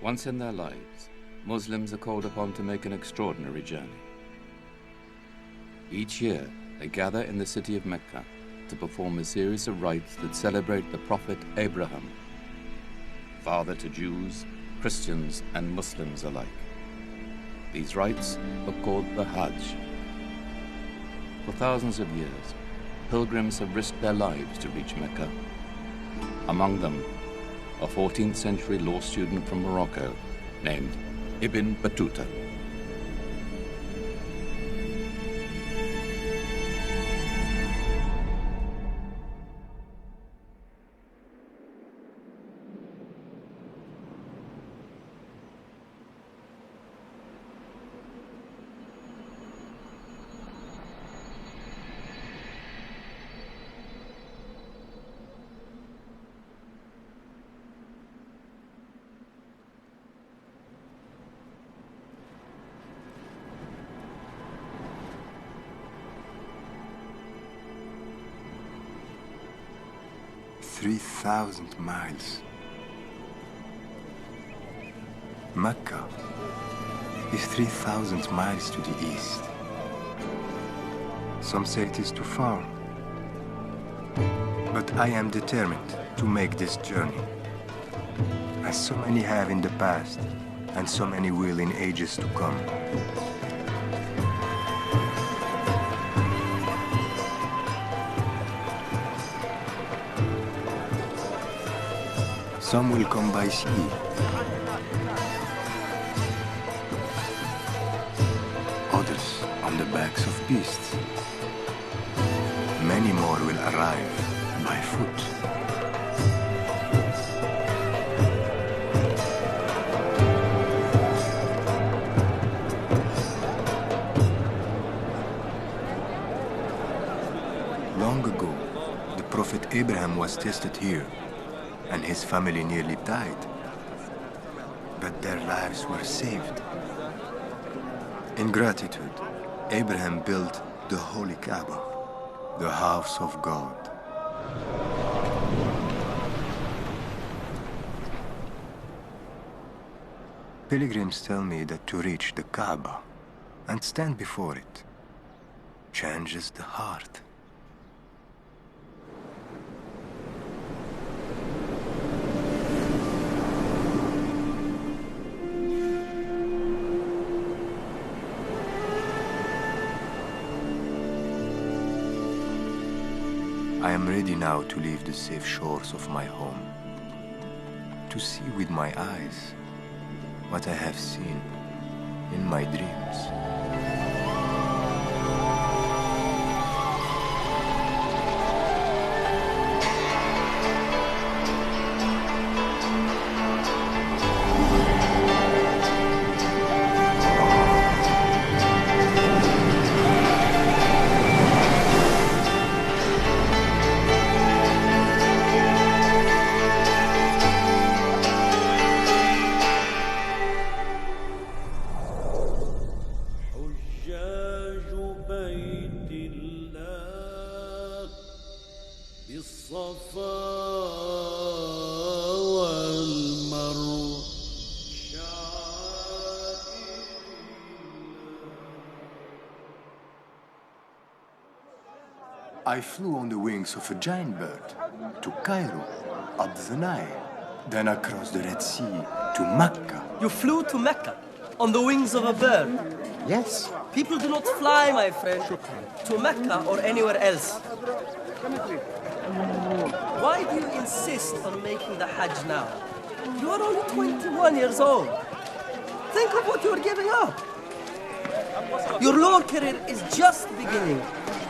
Once in their lives, Muslims are called upon to make an extraordinary journey. Each year, they gather in the city of Mecca to perform a series of rites that celebrate the Prophet Abraham, father to Jews, Christians, and Muslims alike. These rites are called the Hajj. For thousands of years, pilgrims have risked their lives to reach Mecca. Among them, a 14th century law student from Morocco named Ibn Battuta. $3,000 miles. Mecca is 3,000 miles to the east. Some say it is too far, but I am determined to make this journey, as so many have in the past, and so many will in ages to come. Some will come by sea. Others on the backs of beasts. Many more will arrive by foot. Long ago, the Prophet Abraham was tested here, and his family nearly died, but their lives were saved. In gratitude, Abraham built the Holy Kaaba, the house of God. Pilgrims tell me that to reach the Kaaba and stand before it changes the heart. I am ready now to leave the safe shores of my home, to see with my eyes what I have seen in my dreams. I flew on the wings of a giant bird to Cairo, up the Nile, then across the Red Sea to Mecca. You flew to Mecca on the wings of a bird? Yes. People do not fly, my friend, to Mecca or anywhere else. Why do you insist on making the Hajj now? You are only 21 years old. Think of what you are giving up. Your law career is just beginning.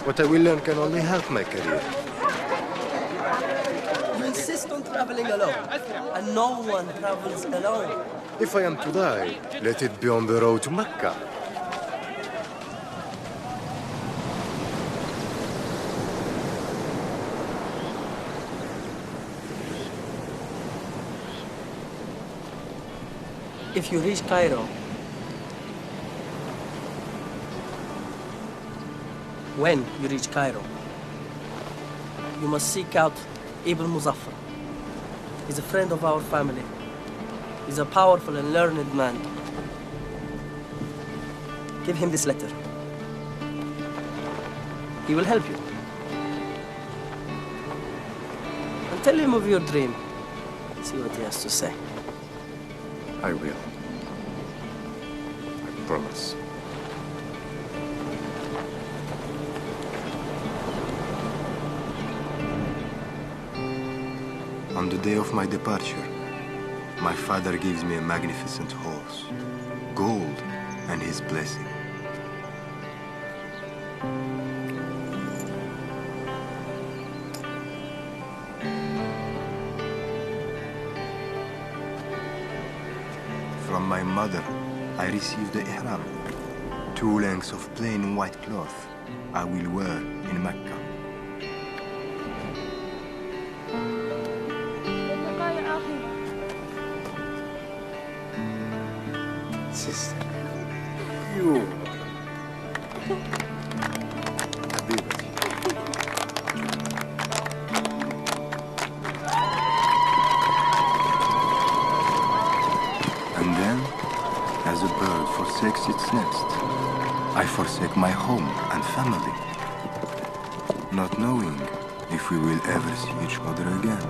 What I will learn can only help my career. You insist on traveling alone, and no one travels alone. If I am to die, let it be on the road to Mecca. If you reach Cairo, when you reach Cairo, you must seek out Ibn Muzaffar. He's a friend of our family. He's a powerful and learned man. Give him this letter. He will help you. And tell him of your dream. See what he has to say. I will. I promise. On the day of my departure, my father gives me a magnificent horse, gold, and his blessing. From my mother, I received the ihram, 2 lengths of plain white cloth I will wear in Mecca. Sister, you. حبيبتي. And then, as a bird forsakes its nest, I forsake my home and family, not knowing if we will ever see each other again.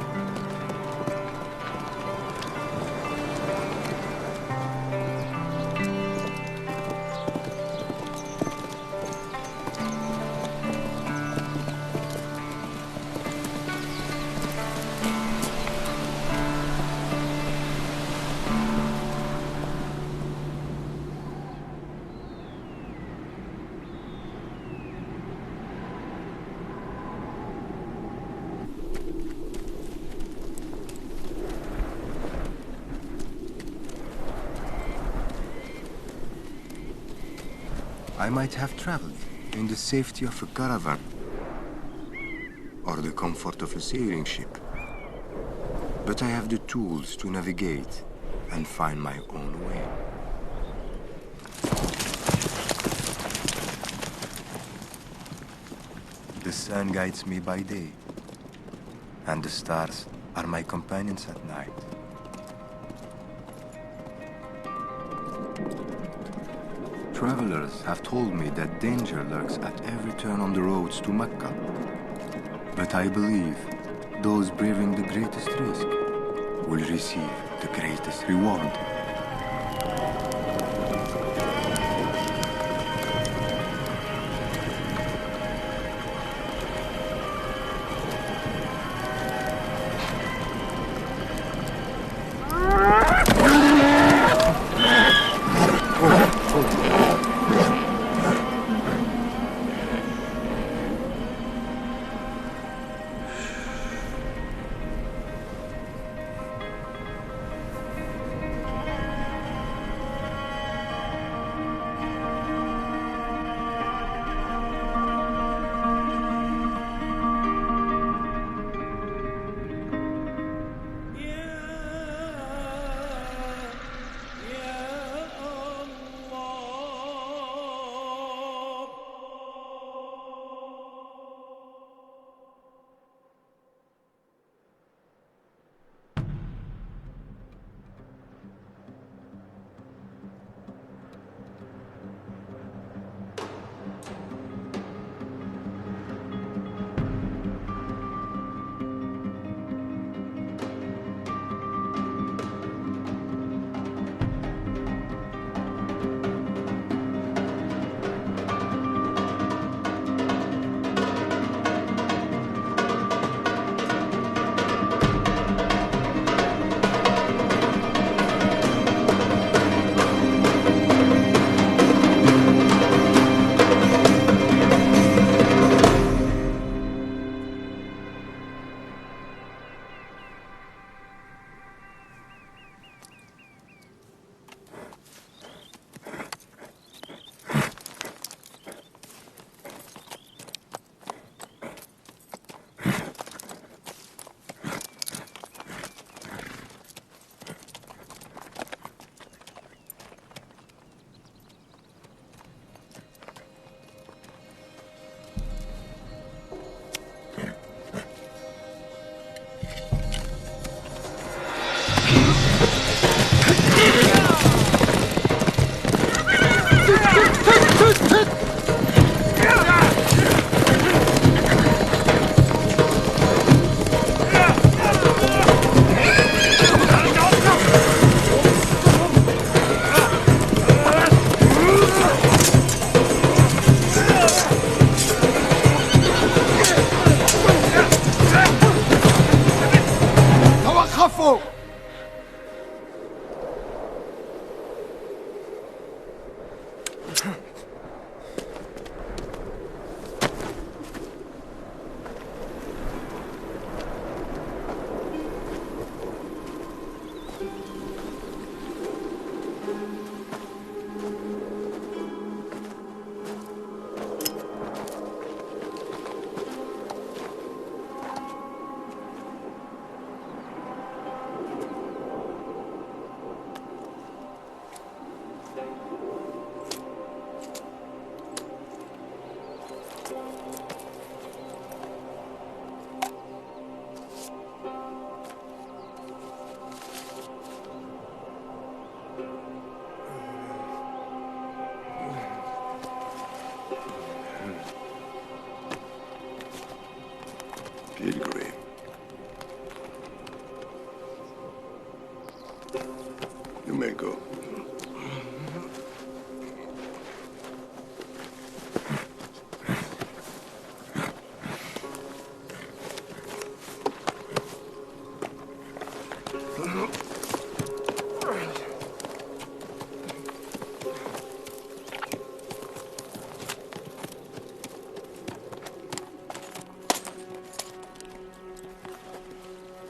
I might have traveled in the safety of a caravan or the comfort of a sailing ship, but I have the tools to navigate and find my own way. The sun guides me by day, and the stars are my companions at night. Travelers have told me that danger lurks at every turn on the roads to Mecca. But I believe those braving the greatest risk will receive the greatest reward. Pilgrim. You may go.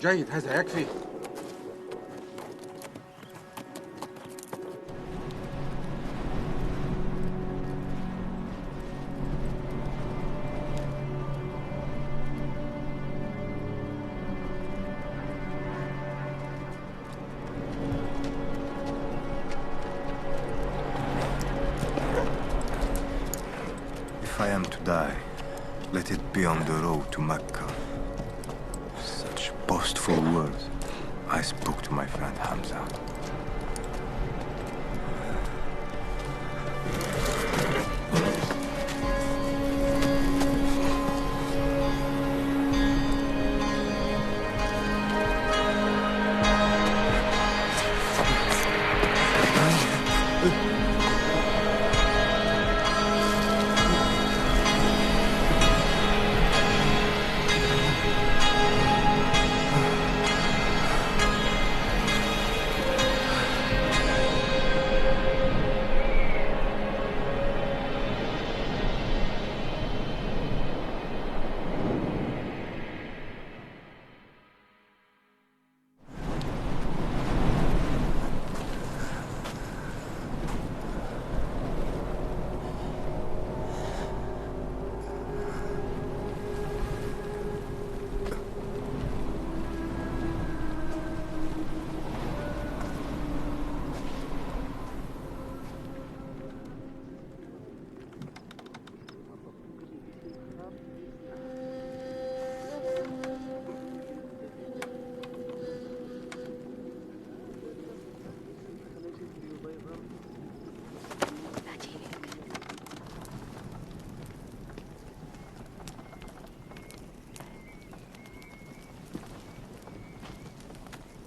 جيد، هذا يكفي. If I am to die, let it be on the road to Mecca. Such boastful words I spoke to my friend Hamza.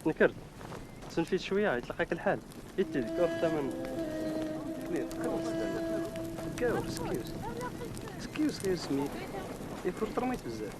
نكرت تنفيت شويه يتلقاك الحال يتذكر الثمن سكيوس غير سميت يفور ترميت بزاف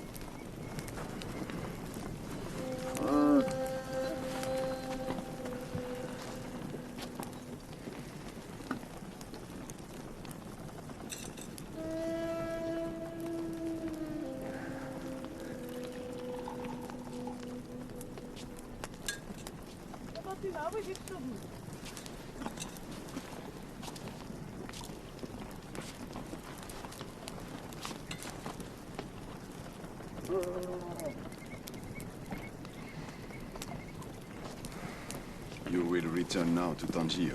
You will return now to Tangier.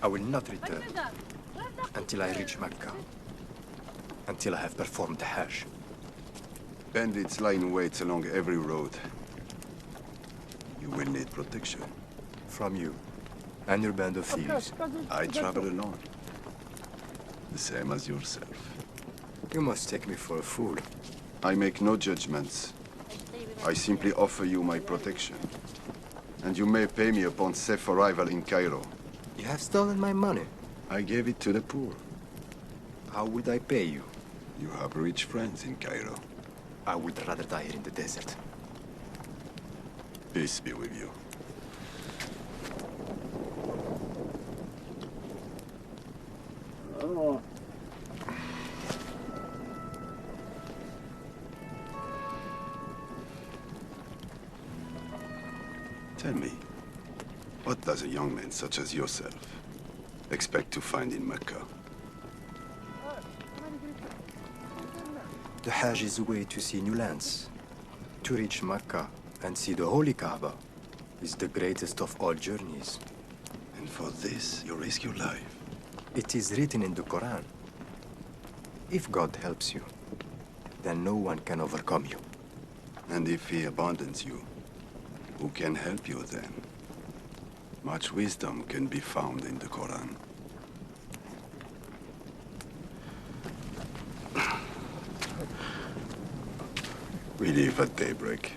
I will not return until I reach Mecca, until I have performed the Hajj. Bandits lie in wait along every road. You will need protection. From you and your band of thieves. I travel alone. The same as yourself. You must take me for a fool. I make no judgments. I simply offer you my protection. And you may pay me upon safe arrival in Cairo. You have stolen my money. I gave it to the poor. How would I pay you? You have rich friends in Cairo. I would rather die here in the desert. Peace be with you. Tell me, what does a young man such as yourself expect to find in Mecca? The Hajj is a way to see new lands. To reach Mecca and see the Holy Kaaba is the greatest of all journeys. And for this, you risk your life. It is written in the Quran. If God helps you, then no one can overcome you. And if he abandons you, who can help you then? Much wisdom can be found in the Quran. We leave at daybreak.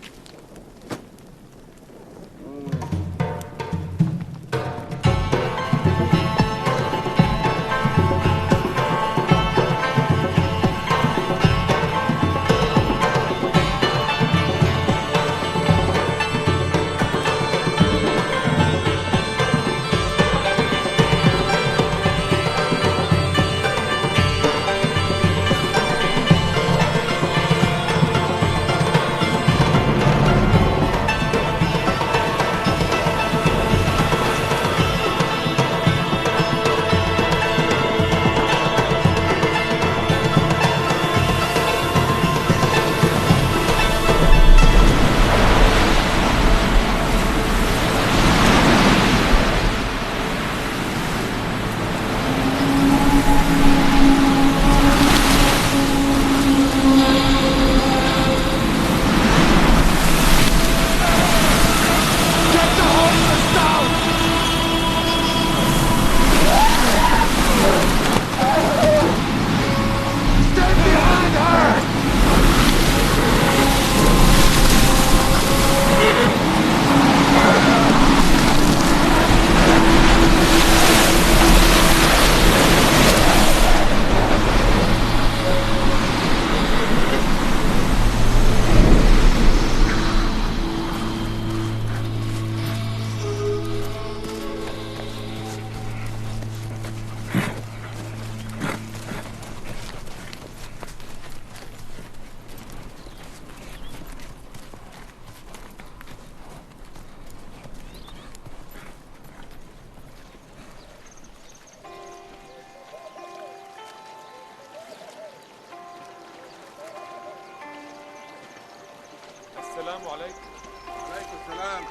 السلام عليكم. وعليكم السلام.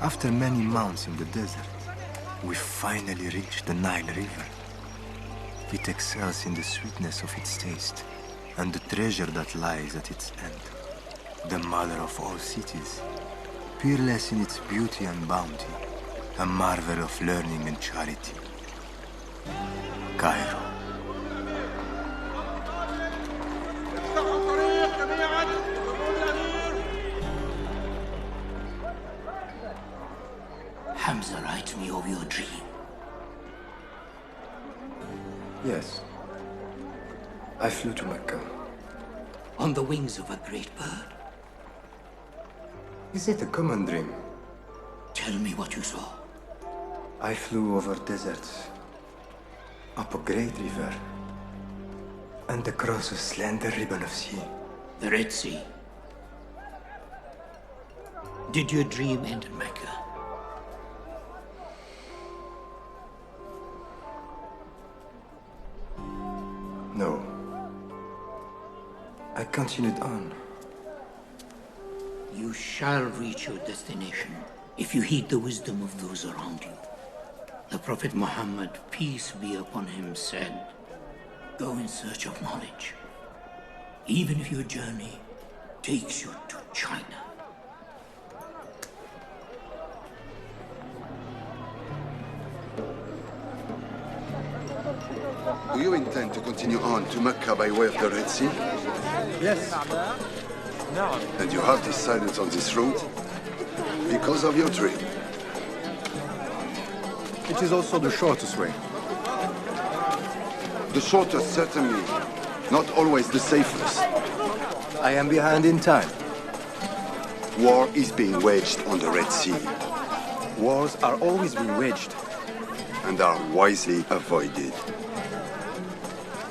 After many months in the desert, we finally reached the Nile River. It excels in the sweetness of its taste and the treasure that lies at its end. The mother of all cities, peerless in its beauty and bounty, a marvel of learning and charity. Cairo. Hamza, write me of your dream. Yes. I flew to Mecca. On the wings of a great bird. Is it a common dream? Tell me what you saw. I flew over deserts, up a great river, and across a slender ribbon of sea. The Red Sea. Did your dream end in Mecca? No. I continued on. You shall reach your destination if you heed the wisdom of those around you. The Prophet Muhammad, peace be upon him, said, go in search of knowledge, even if your journey takes you to China. Do you intend to continue on to Mecca by way of the Red Sea? Yes. And you have decided on this route because of your dream? It is also the shortest way. The shortest, certainly. Not always the safest. I am behind in time. War is being waged on the Red Sea Wars are always being waged. and are wisely avoided.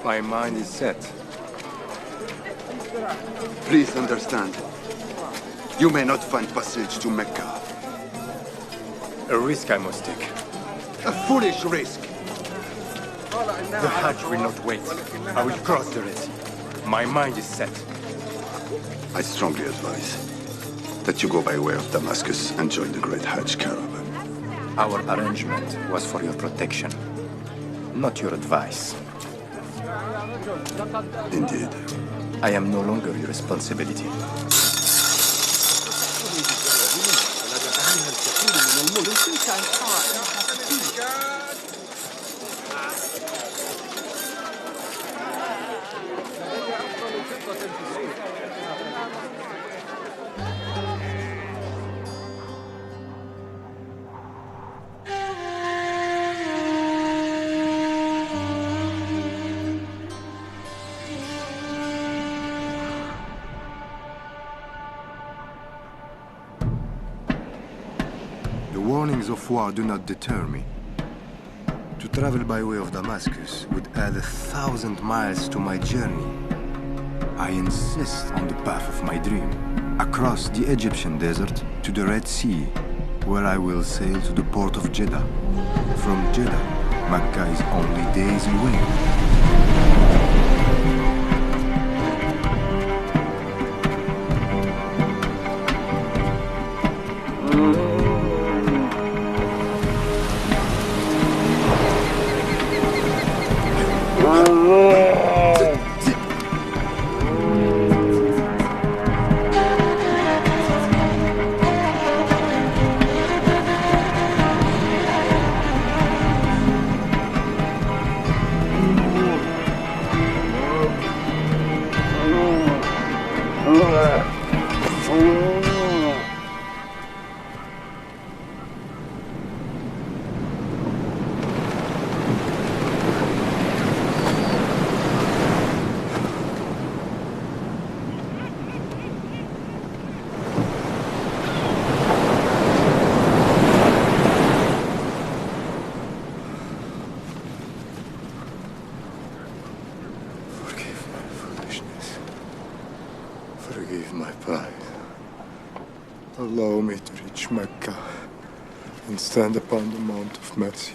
My mind is set. Please understand, you may not find passage to Mecca. A risk I must take. A foolish risk. The Hajj will not wait. I will cross the Red Sea. My mind is set. I strongly advise that you go by way of Damascus and join the great Hajj caravan. Our arrangement was for your protection, not your advice. Indeed. I am no longer your responsibility. بلد أهلها الكثير من الملوك كان The warnings of war do not deter me. To travel by way of Damascus would add 1,000 miles to my journey. I insist on the path of my dream, across the Egyptian desert to the Red Sea, where I will sail to the port of Jeddah. From Jeddah, Mecca is only days away. Forgive my pride. Allow me to reach Mecca and stand upon the Mount of Mercy.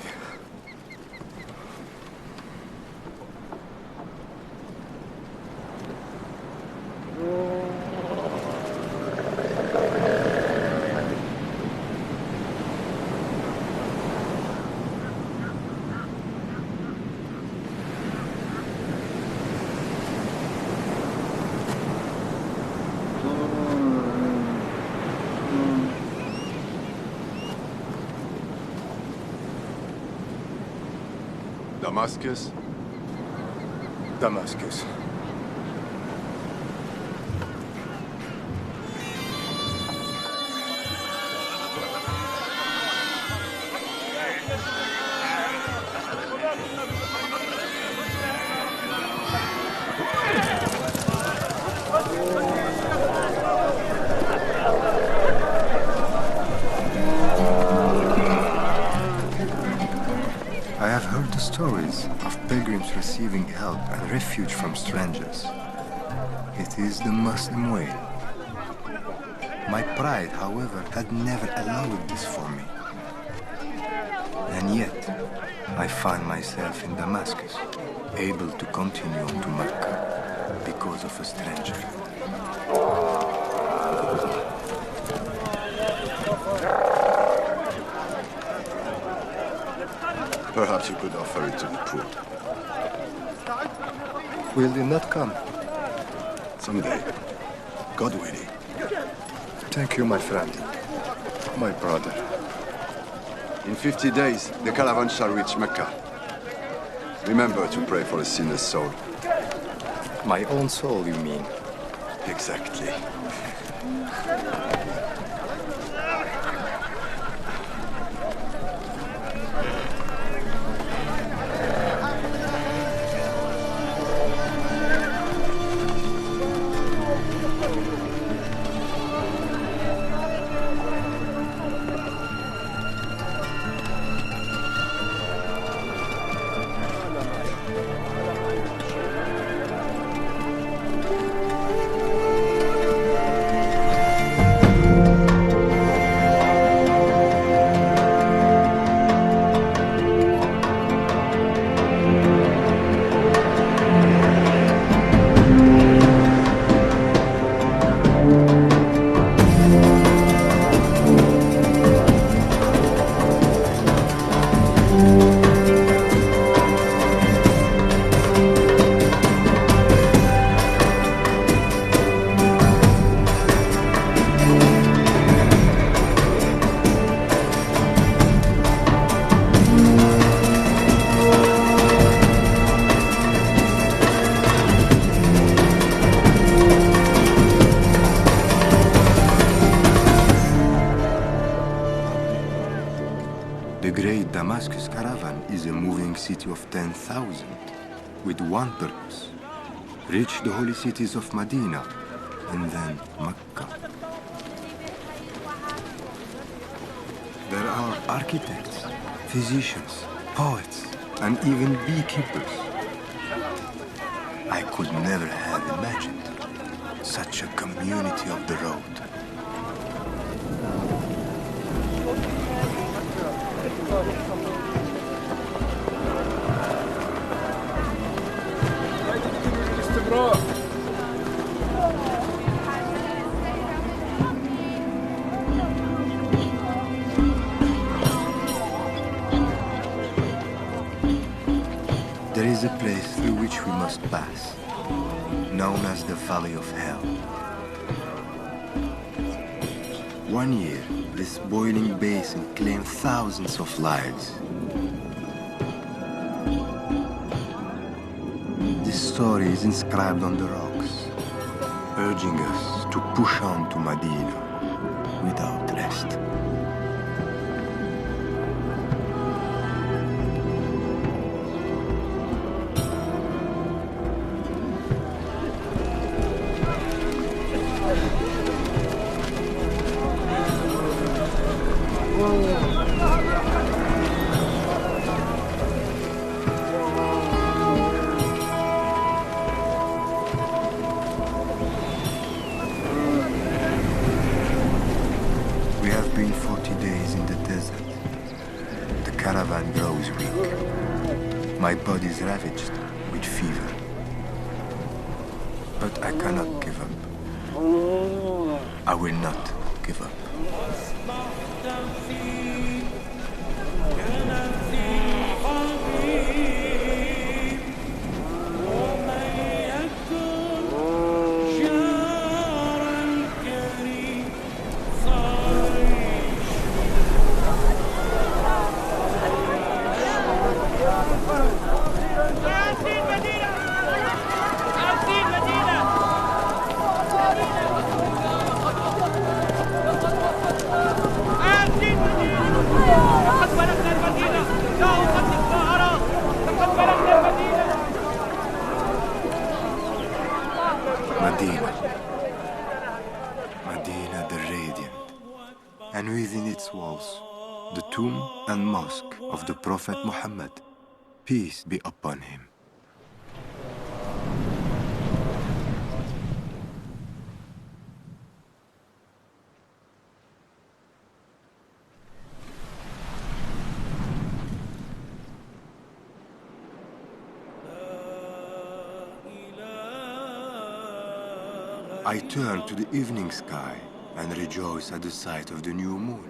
Damascus? Damascus. I have heard the stories of pilgrims receiving help and refuge from strangers. It is the Muslim way. My pride, however, had never allowed this for me. And yet, I find myself in Damascus, able to continue to Mecca because of a stranger. Perhaps you could offer it to the poor. Will you not come? Someday. God willing. Thank you, my friend. My brother. In 50 days, the caravan shall reach Mecca. Remember to pray for a sinner's soul. My own soul, you mean? Exactly. The great Damascus caravan is a moving city of 10,000 with one purpose: reach the holy cities of Medina and then Mecca. There are architects, physicians, poets, and even beekeepers. I could never have imagined such a community of the road. There is a place through which we must pass, known as the Valley of Hell. One year, this boiling basin claimed thousands of lives. This story is inscribed on the rocks, urging us to push on to Medina without rest. We have been 40 days in the desert. The caravan grows weak. My body is ravaged with fever. But I cannot give up. I will not give up. Medina the Radiant, and within its walls, the tomb and mosque of the Prophet Muhammad, peace be upon him. I turn to the evening sky and rejoice at the sight of the new moon.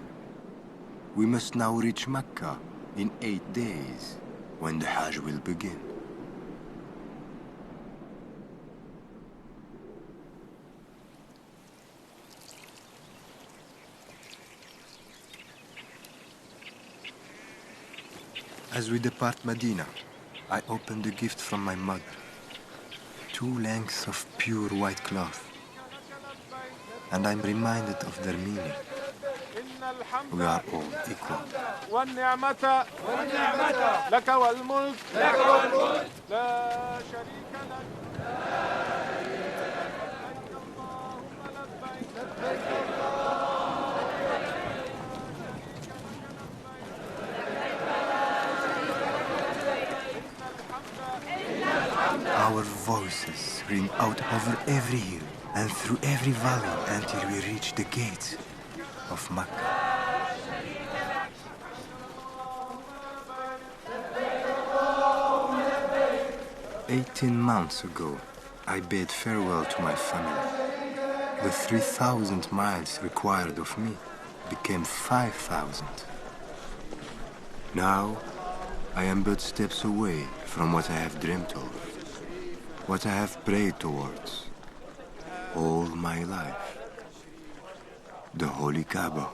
We must now reach Mecca in 8 days, when the Hajj will begin. As we depart Medina, I open the gift from my mother. 2 lengths of pure white cloth. And I'm reminded of their meaning. We are all equal. والنعمة لك والملك لا شريك لك. Our voices ring out over every hill and through every valley until we reach the gates of Mecca. "18 months ago, I bade farewell to my family. The 3,000 miles required of me became 5,000. Now, I am but steps away from what I have dreamt of, what I have prayed towards all my life. The Holy Kaaba.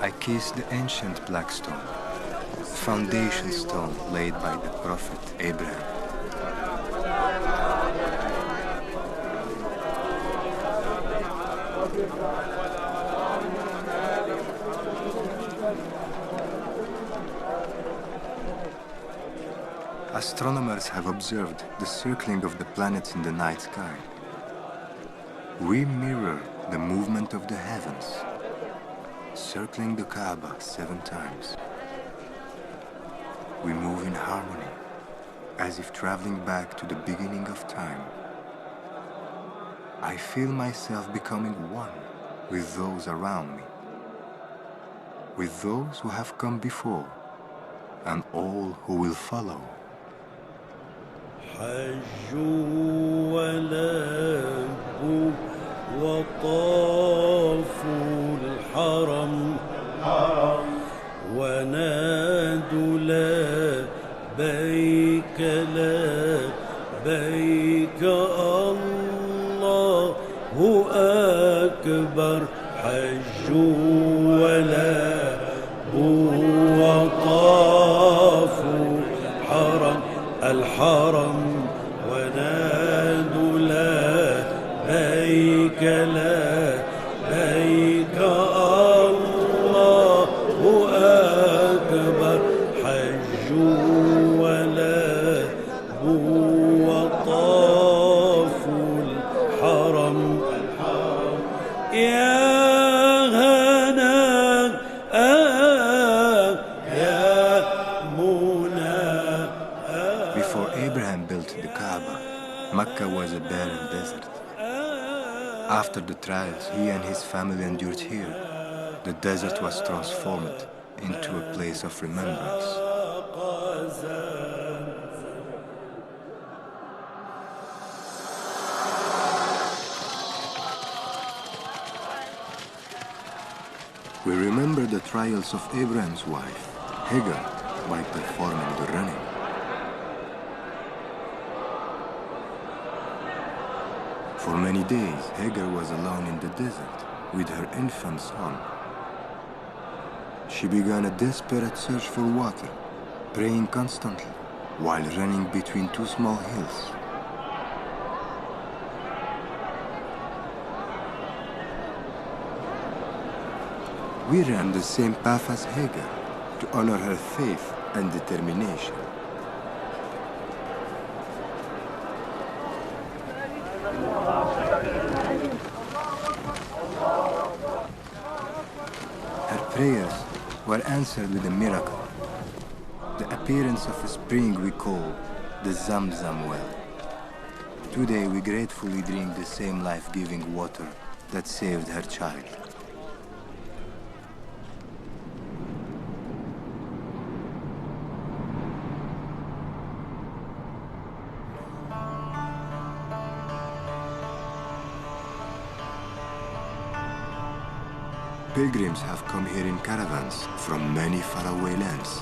I kiss the ancient black stone, foundation stone laid by the prophet Abraham. Astronomers have observed the circling of the planets in the night sky. We mirror the movement of the heavens, circling the Kaaba 7 times. We move in harmony, as if traveling back to the beginning of time. I feel myself becoming one with those around me, with those who have come before, and all who will follow. حجوا ولبوا وطافوا الحرم ونادوا لبيك لبيك الله أكبر حجوا ولبوا وطافوا الحرم ونادوا لبيك لبيك الله أكبر حجوا ولبوا وطافوا الحرم يا Mecca was a barren desert. After the trials he and his family endured here, the desert was transformed into a place of remembrance. We remember the trials of Abraham's wife, Hagar, by performing the running. For many days, Hagar was alone in the desert with her infant son. She began a desperate search for water, praying constantly while running between 2 small hills. We ran the same path as Hagar to honor her faith and determination. Prayers were answered with a miracle, the appearance of a spring we call the Zamzam well. Today we gratefully drink the same life-giving water that saved her child. Pilgrims have come here in caravans from many faraway lands.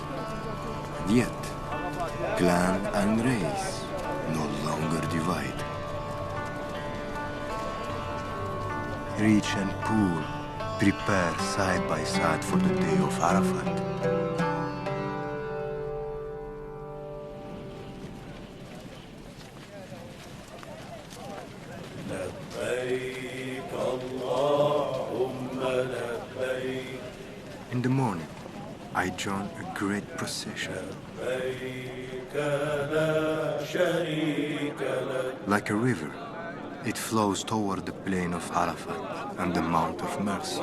And yet, clan and race no longer divide. Rich and poor prepare side by side for the day of Arafat. In the morning, I join a great procession. Like a river, it flows toward the plain of Arafat and the Mount of Mercy.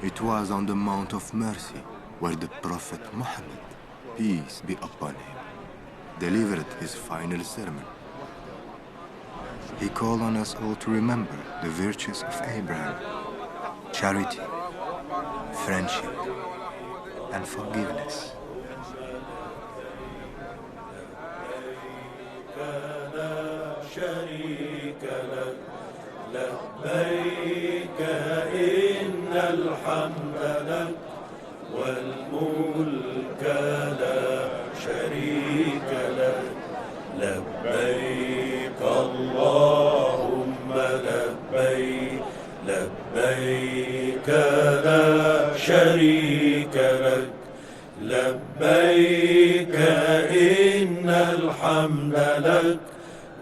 It was on the Mount of Mercy where the Prophet Muhammad, peace be upon him, delivered his final sermon. He called on us all to remember the virtues of Abraham: charity, friendship, and forgiveness. لبيك إن الحمد لك والملك لا شريك لك لبيك اللهم لبيك لبيك لا شريك لك لبيك إن الحمد لك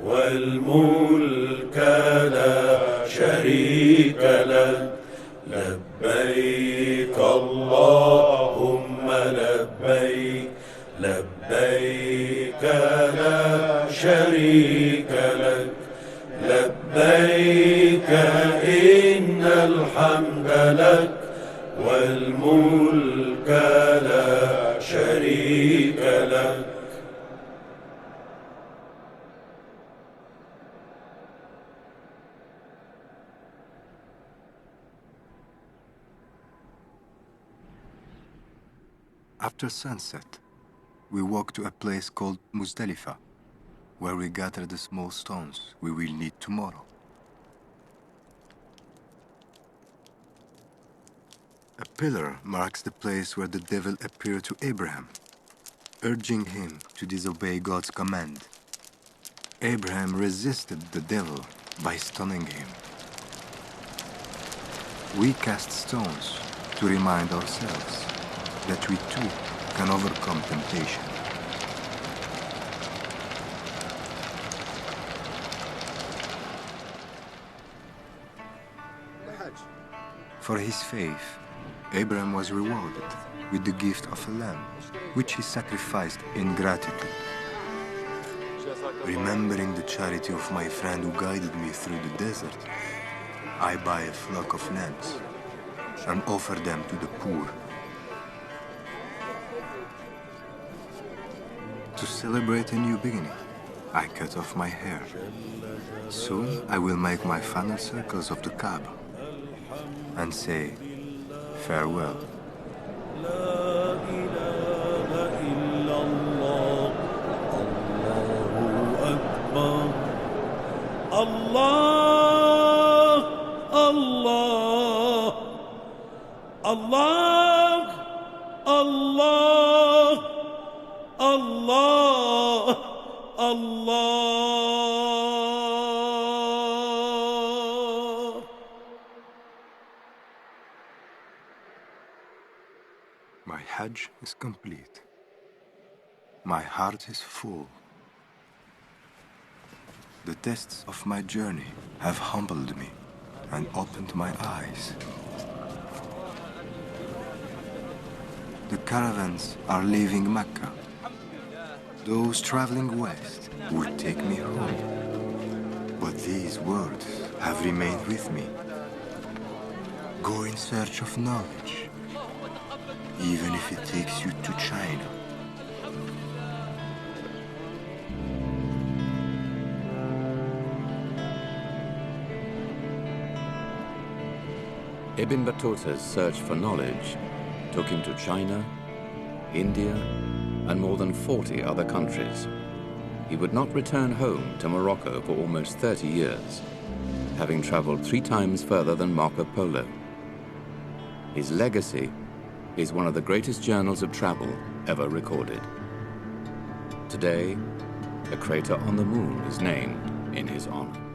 والملك لا شريك لك لبيك اللهم لبيك لبيك لا شريك لك لبيك إن الحمد لك والملك لا شريك لك. After sunset, we walk to a place called Muzdalifa, where we gather the small stones we will need tomorrow. A pillar marks the place where the devil appeared to Abraham, urging him to disobey God's command. Abraham resisted the devil by stoning him. We cast stones to remind ourselves that we too can overcome temptation. For his faith, Abraham was rewarded with the gift of a lamb, which he sacrificed in gratitude. Remembering the charity of my friend who guided me through the desert, I buy a flock of lambs and offer them to the poor. To celebrate a new beginning, I cut off my hair. Soon I will make my final circles of the Kaaba and say farewell. Allah, Allah, Allah, Allah, Allah, Allah. My Hajj is complete. My heart is full. The tests of my journey have humbled me and opened my eyes. The caravans are leaving Mecca. Those traveling west will take me home. But these words have remained with me. Go in search of knowledge, even if it takes you to China. Ibn Battuta's search for knowledge took him to China, India, and more than 40 other countries. He would not return home to Morocco for almost 30 years, having traveled 3 times further than Marco Polo. His legacy is one of the greatest journals of travel ever recorded. Today, a crater on the moon is named in his honor.